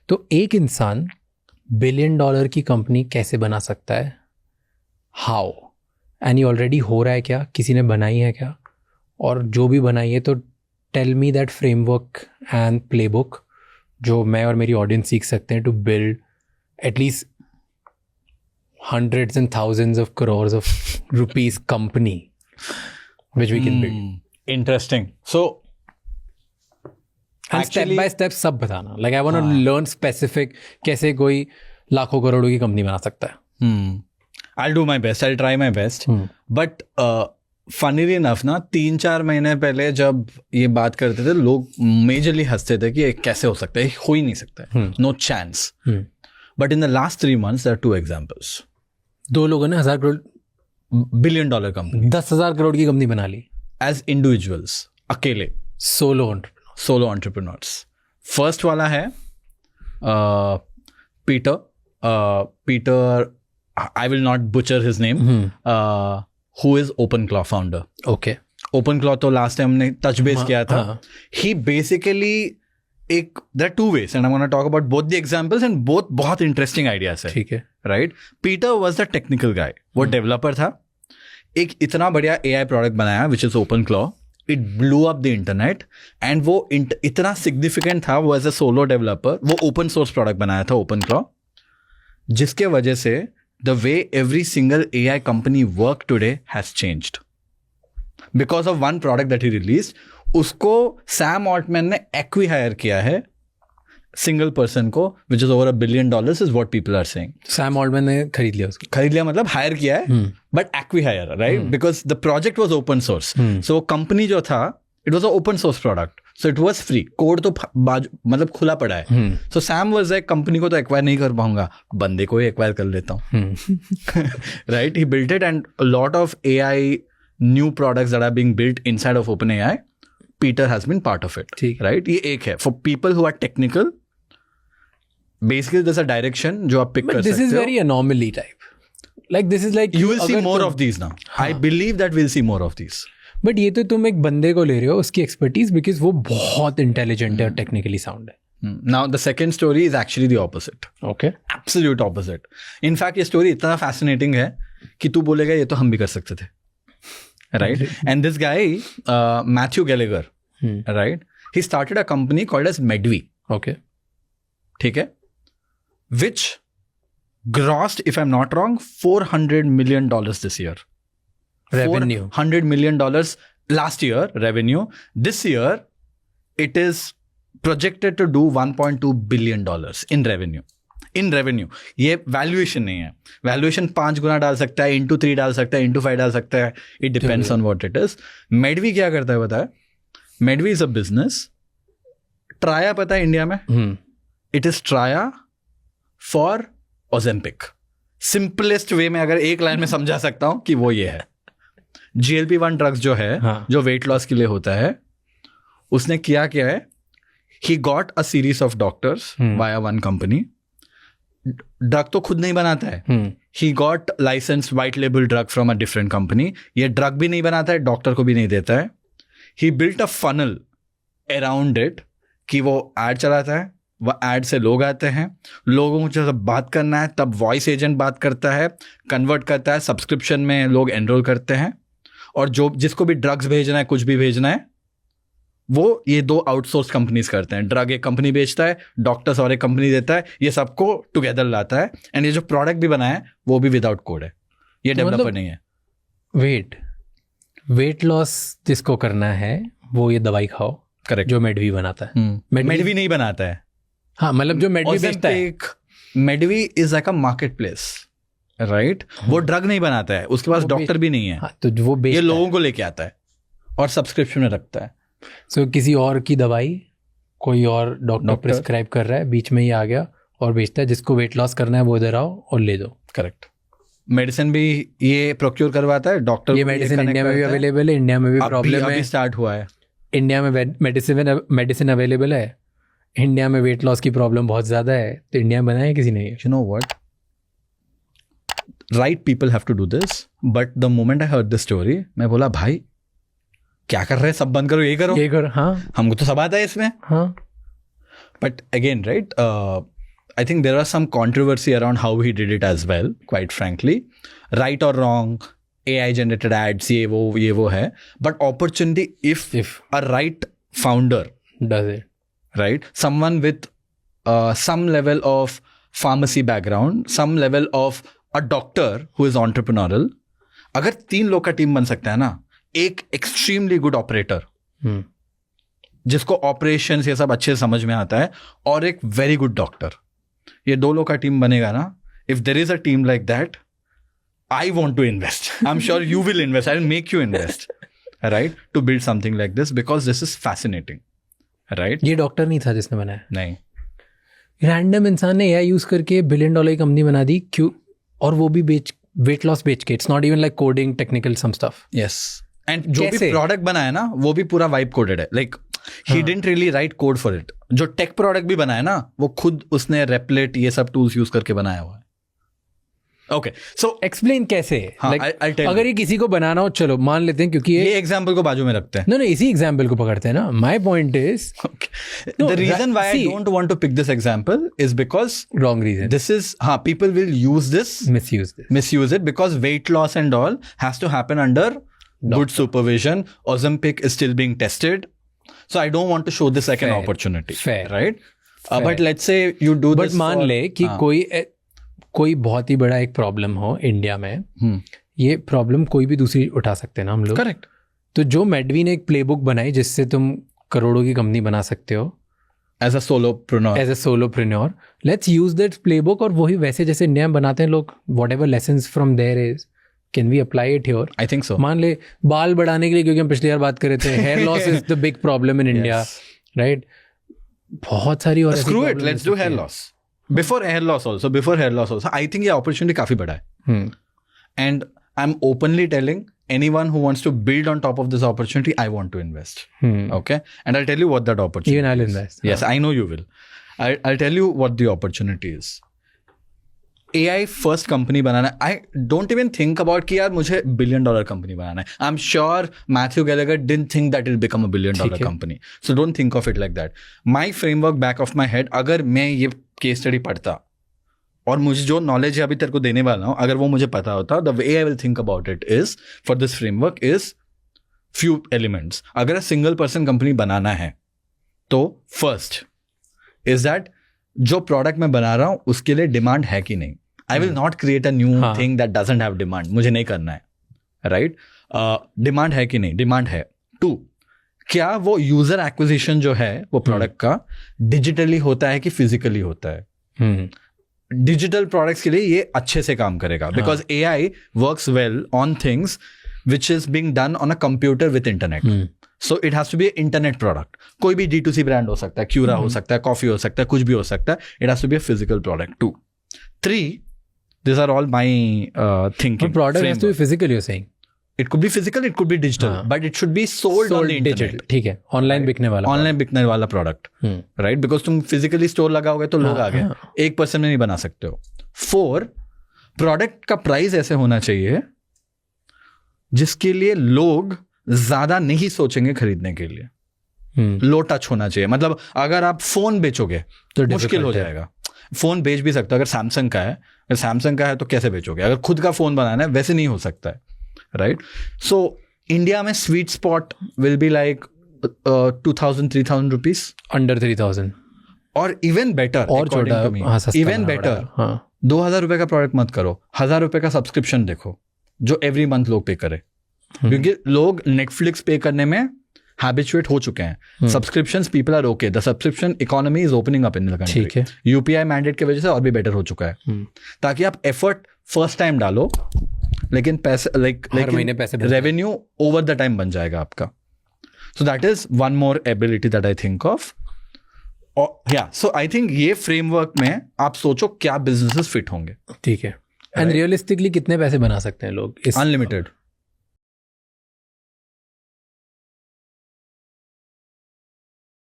तो एक इंसान $1 बिलियन की कंपनी कैसे बना सकता है? हाउ? एंड ये ऑलरेडी हो रहा है क्या? किसी ने बनाई है क्या? और जो भी बनाई है तो tell me that framework and playbook जो मैं और मेरी ऑडियंस सीख सकते हैं to build at least hundreds and thousands of crores of rupees company which we can build. Interesting. So and actually, step by step सब बताना. Like I want to learn specific कैसे कोई लाखों करोड़ों की कंपनी बना सकता है. I'll do my best. I'll try my best. But funnily enough ना 3-4 महीने पहले जब ये बात करते थे लोग मेजरली हंसते थे कि ये कैसे हो सकता है, हो ही नहीं सकता है, no chance. But in the last 3 months there are 2 examples. 2 लोगों ने 1,000 करोड़ $1 billion company 10,000 करोड़ की कंपनी बना ली as individuals, अकेले, solo entrepreneurs. First वाला है Peter, I will not butcher his name, who is OpenClaw founder. Okay. OpenClaw तो last time हमने touch base किया था. He basically there are 2 ways and I'm going to talk about both the examples and both बहुत interesting ideas है. ठीक है. Right? Peter was the technical guy. वो developer था. एक इतना बढ़िया AI product बनाया which is OpenClaw. It blew up the internet and वो इतना significant था वो as a solo developer. वो open source product बनाया था OpenClaw. जिसके वजह से the way every single AI company work today has changed. Because of one product that he released, उसको सैम ऑल्टमैन ने एक्वी-हायर किया है सिंगल पर्सन को which is over $1 billion is what people are saying. Sam Altman ने खरीद लिया मतलब higher किया है but equi-higher, right? Because the project was open source. So company जो था it was a open source product, so it was free. Code तो मतलब खुला पड़ा है. सो सैम वाज लाइक कंपनी को तो एक्वायर नहीं कर पाऊंगा, बंदे को ही एक्वायर कर लेता हूँ. Right? He built it and a lot of AI new products that are being built inside of OpenAI. Peter has been part of it, right? ये एक है for people who are technical. Basically, there's a direction जो आप pick कर सकते हो. This is very anomaly type. Like this is like you will see more of these now. I believe that we'll see more of these. But ये तो तुम एक बंदे को ले रहे हो उसकी expertise because वो बहुत intelligent है और technically sound है. Now the second story is actually the opposite. Okay. Absolute opposite. In fact, ये story इतना fascinating है कि तू बोलेगा ये तो हम भी कर सकते थे. Right? And this guy, Matthew Gallagher, right? He started a company called as Medvi. Okay. ठीक है? Which grossed, if I'm not wrong, $400 million this year. Revenue. $400 million last year, revenue. This year, it is projected to do $1.2 billion in revenue. In revenue. ये valuation नहीं है. Valuation 5 गुना डाल सकता है, into 3 डाल सकता है, into 5 डाल सकता है. It depends on what it is. Medvi क्या करता है बताया? मेडवी इज अ बिजनेस. ट्राया पता है इंडिया में? It is ट्राया for Ozempic. Simplest way में अगर एक लाइन में समझा सकता हूं कि वो ये है. GLP-1 ड्रग्स जो है, जो वेट लॉस के लिए होता है, उसने क्या है? He got a series of doctors via one company. Drug तो खुद नहीं बनाता है. He got license white label drug from a different company. ये ड्रग भी नहीं बनाता है, डॉक्टर को भी नहीं देता है. He built a funnel around it कि वो एड चलाता है, वो एड से लोग आते हैं, लोगों को जब बात करना है तब वॉइस एजेंट बात करता है, कन्वर्ट करता है, सब्सक्रिप्शन में लोग एनरोल करते हैं, और जो जिसको भी ड्रग्स भेजना है, कुछ भी भेजना है, वो ये 2 आउटसोर्स कंपनीज करते हैं. ड्रग एक कंपनी बेचता है, डॉक्टर्स और एक कंपनी देता है, ये सबको टुगेदर लाता है. एंड ये जो प्रोडक्ट भी बनाया है वो भी विदाउट कोड है, ये डेवलपर नहीं है. वेट लॉस जिसको करना है वो ये दवाई खाओ. करेक्ट. जो मेडवी बनाता है. मेडवी नहीं बनाता है. हाँ, मतलब जो मेडवी बेचता है. Medvi is like a marketplace, right? वो ड्रग नहीं बनाता है, उसके पास डॉक्टर भी नहीं है. हाँ, तो वो ये लोगों को लेके आता है और सब्सक्रिप्शन में रखता है. सो किसी और की दवाई कोई और डॉक्टर प्रिस्क्राइब कर रहा है, बीच में ही आ गया और बेचता है. जिसको वेट लॉस करना है वो इधर आओ और ले दो. करेक्ट. मेडिसिन भी ये प्रोक्योर करवाता है, डॉक्टर. ये मेडिसिन इंडिया में भी अवेलेबल है. इंडिया में भी प्रॉब्लम है, स्टार्ट हुआ है. इंडिया में मेडिसिन अवेलेबल है. इंडिया में वेट लॉस की प्रॉब्लम बहुत ज्यादा है, तो इंडिया में बनाया किसी ने. You know what, right people have to do this. But the moment I heard this story, मैं बोला भाई क्या कर रहे हैं, सब बंद करो, ये करो. हाँ, हमको तो सब आता है इसमें. हाँ. But again, right, I think there was some controversy around how he did it as well, quite frankly. Right or wrong, AI generated ads, ये वो है. But opportunity, if a right founder does it, right, someone with some level of pharmacy background, some level of a doctor who is entrepreneurial, अगर 3 लोग का team बन सकता है ना, एक extremely good operator, जिसको ऑपरेशंस ये सब अच्छे समझ में आता है, और एक वेरी गुड डॉक्टर, ये 2 लोग का टीम बनेगा ना. If there is a team like that, I want to invest. I am sure you will invest. I will make you invest, right, to build something like this, because this is fascinating, right. ये doctor नहीं था जिसने बनाया, नहीं, random इंसान ने AI use करके $1 billion की कंपनी बना दी. क्यों? और वो भी वेट लॉस बेच के. It's not even like coding, technical some stuff. Yes. And जो भी प्रोडक्ट बनाया ना, वो भी पूरा वाइब कोडेड है. Like he didn't really write code for it. जो टेक प्रोडक्ट भी बनाया ना, वो खुद उसने रेपलेट ये सब टूल्स यूज करके बनाया हुआ है. ओके, सो एक्सप्लेन कैसे. हाँ, like, I'll tell अगर ये किसी को बनाना हो, चलो मान लेते हैं, क्योंकि ये एग्जाम्पल को बाजू में रखते हैं. No, इसी एग्जाम्पल को पकड़ते हैं ना. My point is, the reason why I don't want to pick this example is because wrong reason. this is people will use this, misuse it, because weight loss and all has to happen under good supervision. Ozempic is still being tested, so I don't want to show this like an opportunity. Fair. Right? But let's say you do this. But मान ले कि कोई बहुत ही बड़ा एक problem हो India में, ये प्रॉब्लम कोई भी दूसरी उठा सकते हैं ना हम लोग. करेक्ट. तो जो मेडवी ने एक प्लेबुक बनाई जिससे तुम करोड़ों की कंपनी बना सकते हो as a solopreneur, let's use that playbook. और वही वैसे जैसे इंडिया में बनाते हैं लोग, whatever lessons from there is, can we apply it here? I think so. मान ले बाल बढ़ाने के लिए, क्योंकि हम पिछली बार बात कर रहे थे, hair loss is the big problem in India, right. बहुत सारी और screw it, let's do hair loss. Before hair loss also, I think ये opportunity काफी बड़ा है. And I'm openly telling anyone who wants to build on top of this opportunity, I want to invest. Okay? And I'll tell you what that opportunity Even I'll is. invest. Yes, I know you will. I'll tell you what the opportunity is. AI first company banana, I don't even think about कि यार मुझे $1 billion company बनाना है. I'm sure Matthew Gallagher didn't think that it'll become $1 billion company. So don't think of it like that. My framework back of my head, अगर मैं ये case study पढ़ता और मुझे जो नॉलेज है अभी तेरे को देने वाला हूं, अगर वो मुझे पता होता, the way I will think about it is, for this framework is few elements. अगर सिंगल पर्सन कंपनी बनाना है, तो फर्स्ट इज दैट जो प्रोडक्ट मैं बना रहा हूं उसके लिए डिमांड है कि नहीं. I will not create a new thing that doesn't have demand. मुझे नहीं करना है, राइट. डिमांड है कि नहीं? डिमांड है. 2, क्या वो यूजर एक्विजिशन जो है वो प्रोडक्ट का डिजिटली होता है कि फिजिकली होता है? डिजिटल प्रोडक्ट्स के लिए ये अच्छे से काम करेगा, because AI works well on things which is being done on a computer with internet. So it has to be internet product. कोई भी D2C ब्रांड हो सकता है, क्यूरा हो सकता है, कॉफी हो सकता है, कुछ भी हो सकता है. It has to be a physical product. 2, 3, these are all my thinking. But product has to be physical, you're saying? It could be physical, it could be digital, but it should be sold on the internet. ठीक है, online बिकने वाला product, right. Because तुम physically store लगाओगे तो लोग आ गए. 1% में नहीं बना सकते हो. 4, प्रोडक्ट का प्राइस ऐसे होना चाहिए जिसके लिए लोग ज्यादा नहीं सोचेंगे खरीदने के लिए. लो टच होना चाहिए. मतलब अगर आप फोन बेचोगे तो मुश्किल हो जाएगा. फोन बेच भी सकते हो अगर सैमसंग का है. अगर सैमसंग का है तो कैसे बेचोगे? अगर खुद का फोन बनाना है वैसे नहीं हो सकता है, राइट. सो इंडिया में sweet spot will be like 2,000-3,000 rupees, under 3,000, और इवन बेटर, और छोटा, इवन बेटर. 2,000 रुपए का प्रोडक्ट मत करो, 1,000 रुपए का सब्सक्रिप्शन देखो जो एवरी मंथ लोग पे करे. क्योंकि लोग नेटफ्लिक्स पे करने में हैबिचुएट हो चुके हैं. Subscriptions people are okay. The subscription economy is opening up in the country. UPI mandate की वजह से और भी बेटर हो चुका है. ताकि आप एफर्ट फर्स्ट टाइम डालो, लेकिन पैसे हर महीने पैसे रेवेन्यू ओवर द टाइम बन जाएगा आपका. So that is one more ability that I think of. So I think ये फ्रेमवर्क में आप सोचो क्या बिजनेसेस फिट होंगे. ठीक है. एंड रियलिस्टिकली कितने पैसे बना सकते हैं लोग? अनलिमिटेड.